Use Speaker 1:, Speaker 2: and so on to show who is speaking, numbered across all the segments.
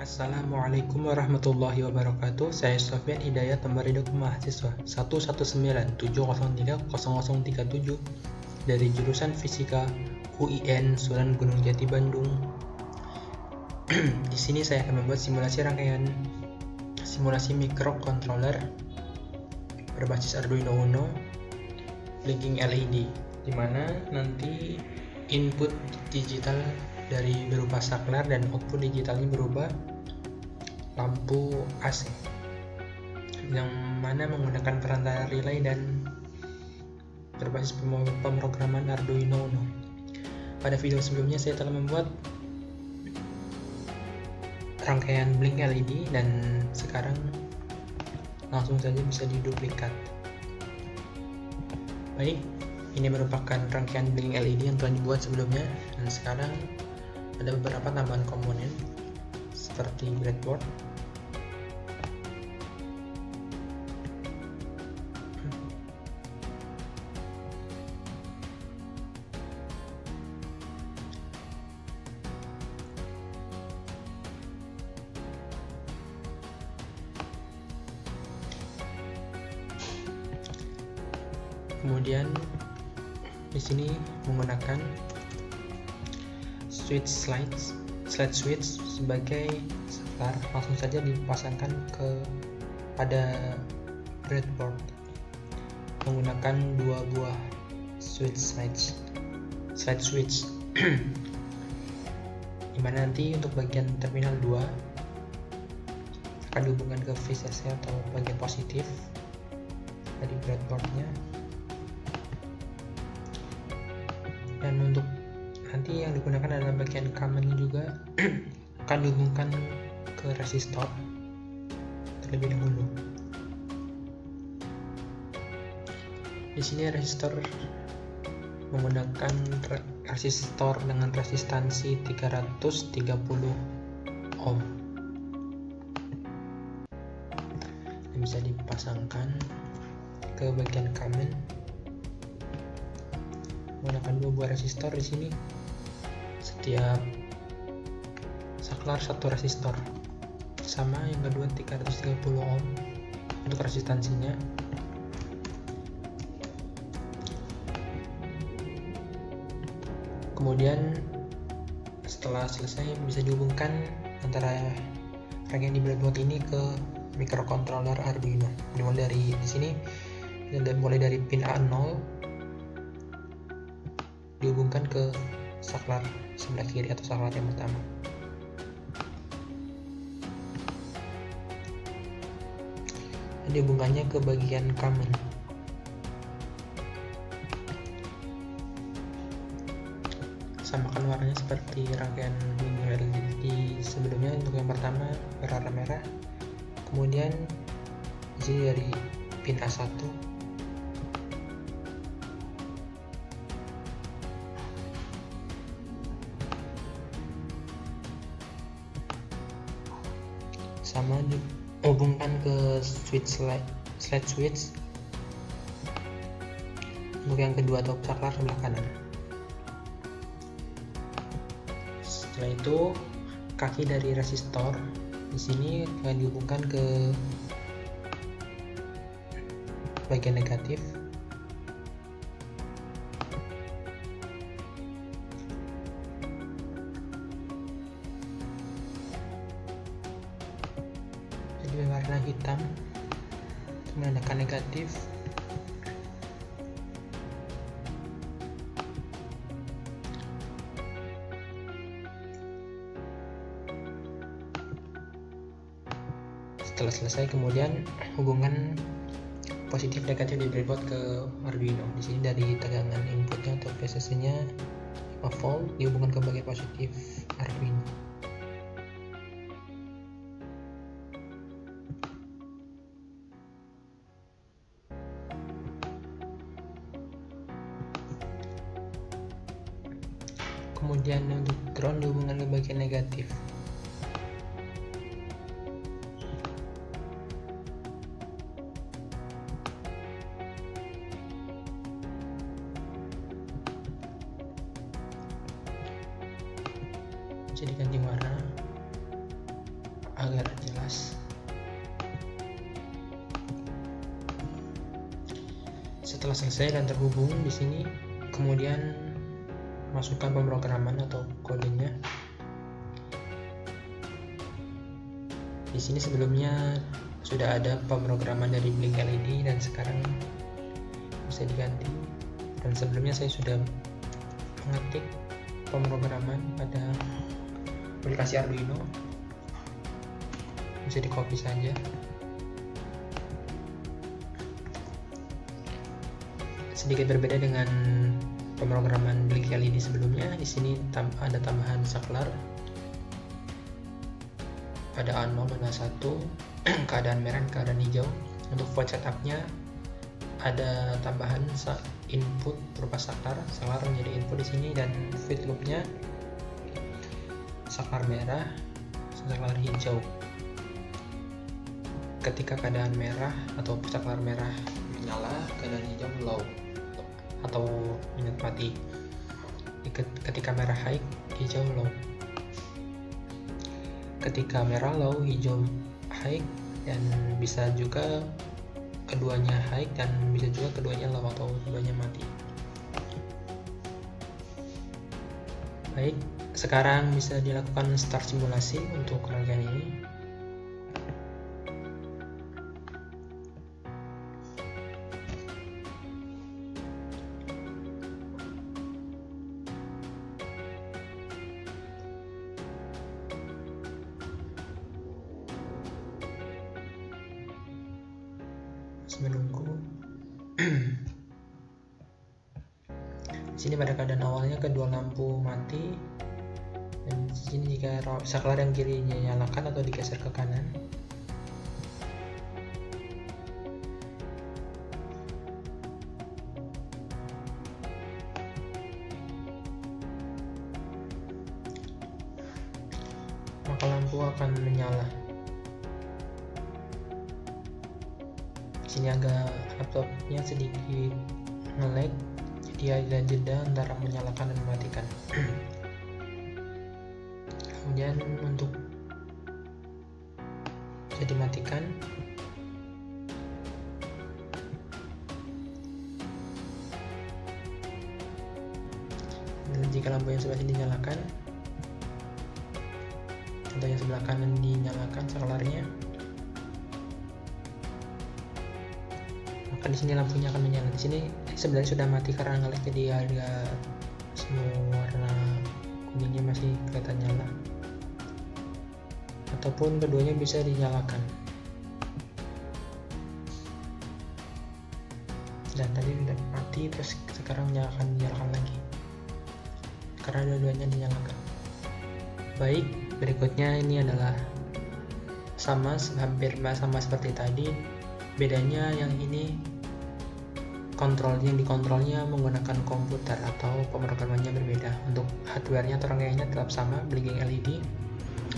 Speaker 1: Assalamualaikum warahmatullahi wabarakatuh. Saya Sofyan Hidayat, nomor induk mahasiswa 11970030037 dari jurusan Fisika UIN Sunan Gunung Jati Bandung. Di sini saya akan membuat simulasi microcontroller berbasis Arduino Uno blinking LED, di mana nanti input digital dari berupa saklar dan output digitalnya berupa lampu AC yang mana menggunakan perantara relay dan berbasis pemrograman Arduino Uno. Pada video sebelumnya saya telah membuat rangkaian blink LED dan sekarang langsung saja bisa diduplikat. Baik, ini merupakan rangkaian blink LED yang telah dibuat sebelumnya, dan sekarang ada beberapa tambahan komponen seperti breadboard, kemudian di sini menggunakan slide switch sebagai saklar. Langsung saja dipasangkan pada breadboard menggunakan dua buah slide switch dimana nanti untuk bagian terminal 2 akan dihubungkan ke VCC atau bagian positif dari breadboardnya, dan untuk nanti yang digunakan adalah bagian common juga akan dihubungkan ke resistor terlebih dahulu. Di sini resistor menggunakan resistor dengan resistansi 330 ohm yang bisa dipasangkan ke bagian common menggunakan dua buah resistor. Di sini setiap saklar satu resistor, sama yang kedua 330 ohm untuk resistansinya. Kemudian setelah selesai bisa dihubungkan antara rangkaian di breadboard ini ke microcontroller Arduino. Mulai dari pin A0 dihubungkan ke saklar sebelah kiri atau saklar yang pertama. Dan dihubungkannya ke bagian common. Samakan warnanya seperti rangkaian LED sebelumnya. Untuk yang pertama berwarna merah, kemudian di sini dari pin A1 sama dihubungkan ke slide switch untuk yang kedua atau saklar sebelah kanan. Setelah itu kaki dari resistor di sini akan dihubungkan ke bagian negatif. Jadi warna hitam menandakan negatif. Setelah selesai, kemudian hubungan positif negatif di breadboard ke Arduino. Di sini dari tegangan inputnya atau VCC-nya 5 volt dihubungkan ke bagian positif Arduino. Kemudian untuk ground dihubungkan ke bagian negatif. Bisa diganti warna. agar jelas. Setelah selesai dan terhubung di sini, kemudian masukkan pemrograman atau kodenya. Di sini sebelumnya sudah ada pemrograman dari Blink LED dan sekarang bisa diganti. Dan sebelumnya saya sudah mengetik pemrograman pada aplikasi Arduino, bisa di copy saja. Sedikit berbeda dengan pemrograman Blink LED sebelumnya, di sini ada tambahan saklar pada A0 dan A1, keadaan merah dan keadaan hijau. Untuk void setupnya ada tambahan input berupa saklar menjadi input di sini, dan feed loopnya saklar merah, saklar hijau. Ketika keadaan merah atau saklar merah menyala, keadaan hijau low atau mati. Ketika merah high, hijau low. Ketika merah low, hijau high, dan bisa juga keduanya high dan bisa juga keduanya low atau keduanya mati. Baik, sekarang bisa dilakukan start simulasi untuk rangkaian ini. Menunggu. Di sini pada keadaan awalnya kedua lampu mati, dan di sini jika saklar yang kirinya nyalakan atau digeser ke kanan. Maka lampu akan menyala. Sini agak laptopnya sedikit nge-lag, jadi ada jeda antara menyalakan dan mematikan. Kemudian untuk bisa dimatikan. Dan jika lampu yang sebelah sini dinyalakan atau yang sebelah kanan dinyalakan saklarnya, di sini lampunya akan menyala. Di sini sebenarnya sudah mati karena nge-lag, jadi agak semua warna kuningnya masih kelihatan nyala, ataupun keduanya bisa dinyalakan. Dan tadi sudah mati, terus sekarang dinyalakan lagi karena dua-duanya dinyalakan. Baik, berikutnya ini adalah hampir sama seperti tadi. Bedanya yang ini yang dikontrolnya menggunakan komputer atau pemrogramannya berbeda. Untuk hardware-nya atau rangkaiannya tetap sama, blinking LED,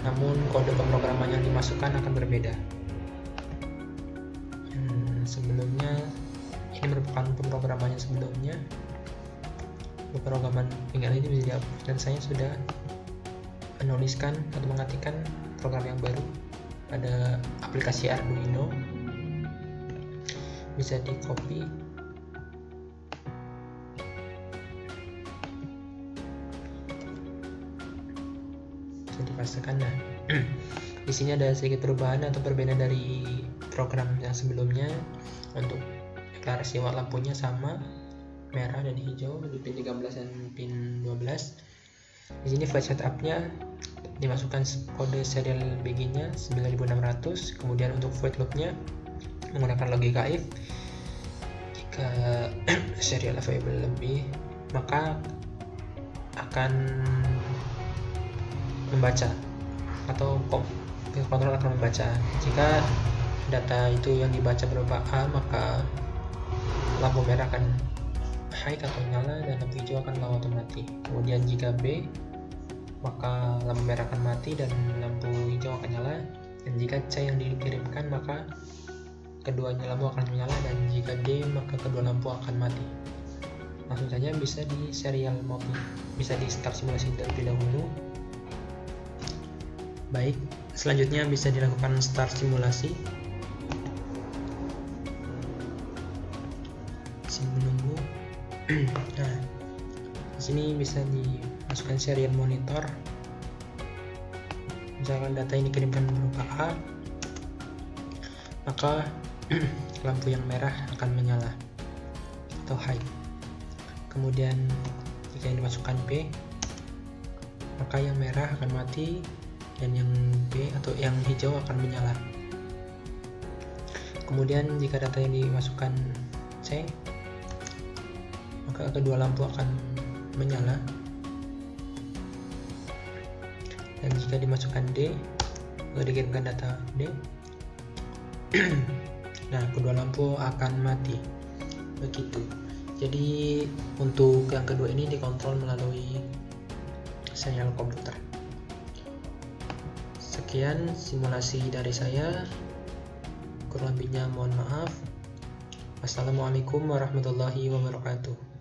Speaker 1: namun kode pemrograman yang dimasukkan akan berbeda. Sebelumnya ini merupakan pemrogramannya sebelumnya. Pemrograman blinking LED bisa dihapus, dan saya sudah menuliskan atau mengetikkan program yang baru pada aplikasi Arduino. Bisa di copy, bisa dipastikan. Nah, di sini ada sedikit perubahan atau perbedaan dari program yang sebelumnya. Untuk deklarasi lampunya sama, merah dan hijau di pin 13 dan pin 12. Di sini flash setupnya dimasukkan kode serial BG-nya 9600. Kemudian untuk void loop-nya menggunakan logika if. Jika serial available lebih, maka akan membaca atau kontrol akan membaca. Jika data itu yang dibaca berupa A, maka lampu merah akan high atau nyala dan lampu hijau akan low atau mati. Kemudian jika B, maka lampu merah akan mati dan lampu hijau akan nyala. Dan jika C yang dikirimkan, maka keduanya lampu akan menyala, dan jika D, maka kedua lampu akan mati. Langsung saja bisa di serial mode, bisa di start simulasi terlebih dahulu. Baik, Selanjutnya bisa dilakukan start simulasi. Menunggu. Nah, di sini bisa dimasukkan serial monitor. Misalkan data ini dikirimkan berupa A, maka lampu yang merah akan menyala atau high. Kemudian jika yang dimasukkan B, maka yang merah akan mati dan yang B atau yang hijau akan menyala. Kemudian jika data yang dimasukkan C, maka kedua lampu akan menyala, dan jika dimasukkan D atau dikirimkan data D, nah kedua lampu akan mati. Begitu. Jadi untuk yang kedua ini dikontrol melalui serial komputer. Sekian simulasi dari saya, kurang lebihnya mohon maaf. Wassalamualaikum warahmatullahi wabarakatuh.